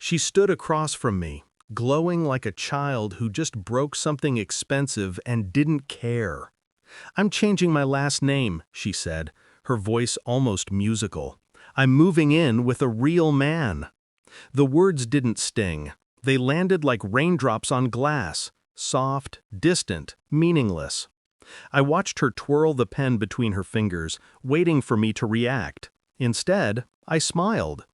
She stood across from me, glowing like a child who just broke something expensive and didn't care. "I'm changing my last name," she said, her voice almost musical. "I'm moving in with a real man." The words didn't sting. They landed like raindrops on glass, soft, distant, meaningless. I watched her twirl the pen between her fingers, waiting for me to react. Instead, I smiled.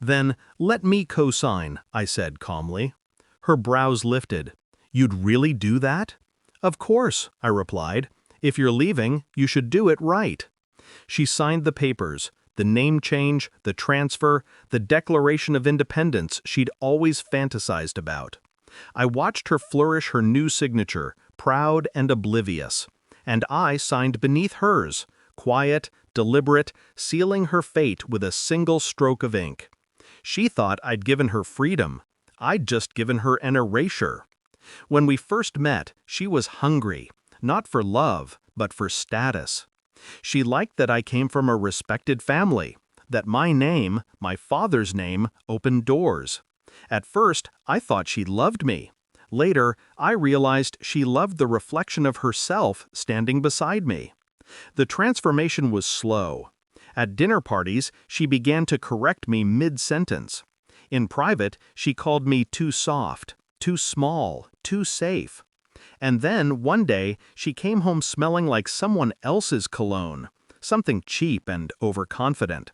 "Then, let me co-sign," I said calmly. Her brows lifted. "You'd really do that?" "Of course," I replied. "If you're leaving, you should do it right." She signed the papers, the name change, the transfer, the Declaration of Independence she'd always fantasized about. I watched her flourish her new signature, proud and oblivious. And I signed beneath hers, quiet, deliberate, sealing her fate with a single stroke of ink. She thought I'd given her freedom. I'd just given her an erasure. When we first met, she was hungry, not for love, but for status. She liked that I came from a respected family, that my name, my father's name, opened doors. At first, I thought she loved me. Later, I realized she loved the reflection of herself standing beside me. The transformation was slow. At dinner parties, she began to correct me mid-sentence. In private, she called me too soft, too small, too safe. And then, one day, she came home smelling like someone else's cologne, something cheap and overconfident.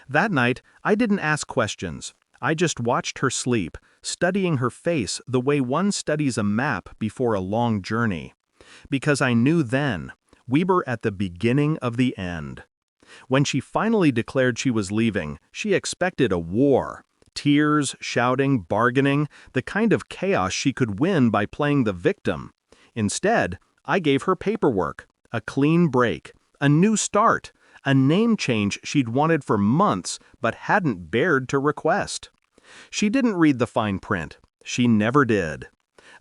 That night, I didn't ask questions. I just watched her sleep, studying her face the way one studies a map before a long journey. Because I knew then, we were at the beginning of the end. When she finally declared she was leaving, she expected a war. Tears, shouting, bargaining, the kind of chaos she could win by playing the victim. Instead, I gave her paperwork, a clean break, a new start, a name change she'd wanted for months but hadn't dared to request. She didn't read the fine print. She never did.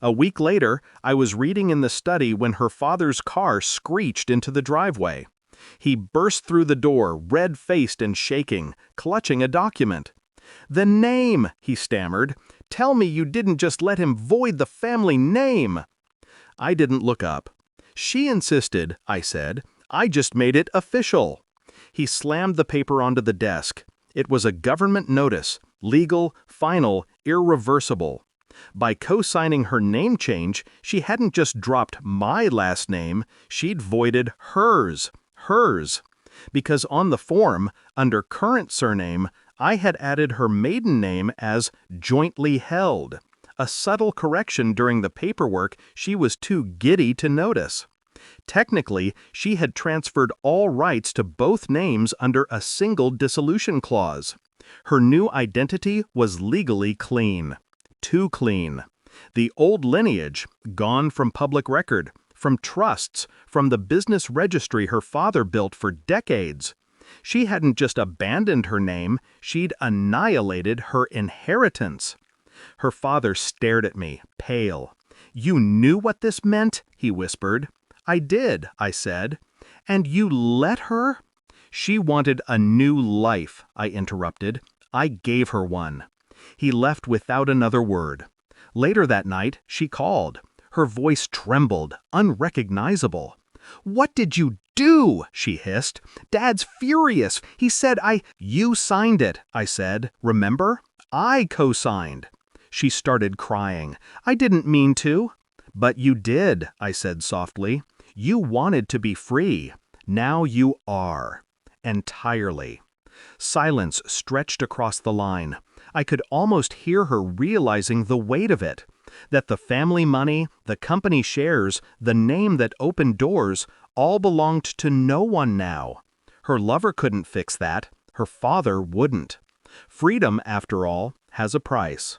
A week later, I was reading in the study when her father's car screeched into the driveway. He burst through the door, red-faced and shaking, clutching a document. "The name," he stammered. "Tell me you didn't just let him void the family name." I didn't look up. "She insisted," I said. "I just made it official." He slammed the paper onto the desk. It was a government notice, legal, final, irreversible. By co-signing her name change, she hadn't just dropped my last name, she'd voided hers. Because on the form, under current surname, I had added her maiden name as jointly held. A subtle correction during the paperwork she was too giddy to notice. Technically, she had transferred all rights to both names under a single dissolution clause. Her new identity was legally clean. Too clean. The old lineage, gone from public record, from trusts, from the business registry her father built for decades. She hadn't just abandoned her name, she'd annihilated her inheritance. Her father stared at me, pale. "You knew what this meant?" he whispered. "I did," I said. "And you let her?" "She wanted a new life," I interrupted. "I gave her one." He left without another word. Later that night, she called. Her voice trembled, unrecognizable. "What did you do?" she hissed. "Dad's furious. He said You signed it," I said. "Remember? I co-signed." She started crying. "I didn't mean to." "But you did," I said softly. "You wanted to be free. Now you are. Entirely." Silence stretched across the line. I could almost hear her realizing the weight of it. That the family money, the company shares, the name that opened doors, all belonged to no one now. Her lover couldn't fix that. Her father wouldn't. Freedom, after all, has a price.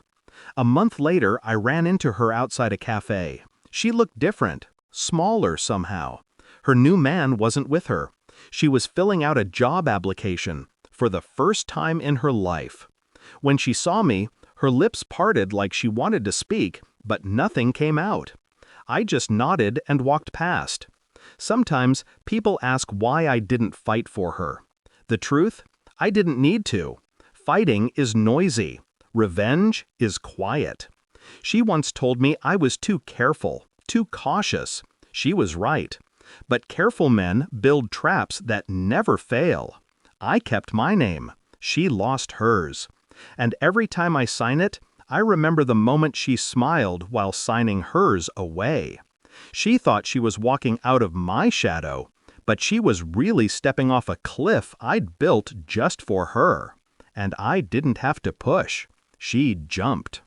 A month later, I ran into her outside a cafe. She looked different, smaller somehow. Her new man wasn't with her. She was filling out a job application, for the first time in her life. When she saw me, her lips parted like she wanted to speak, but nothing came out. I just nodded and walked past. Sometimes people ask why I didn't fight for her. The truth? I didn't need to. Fighting is noisy. Revenge is quiet. She once told me I was too careful, too cautious. She was right. But careful men build traps that never fail. I kept my name. She lost hers. And every time I sign it, I remember the moment she smiled while signing hers away. She thought she was walking out of my shadow, but she was really stepping off a cliff I'd built just for her. And I didn't have to push. She jumped.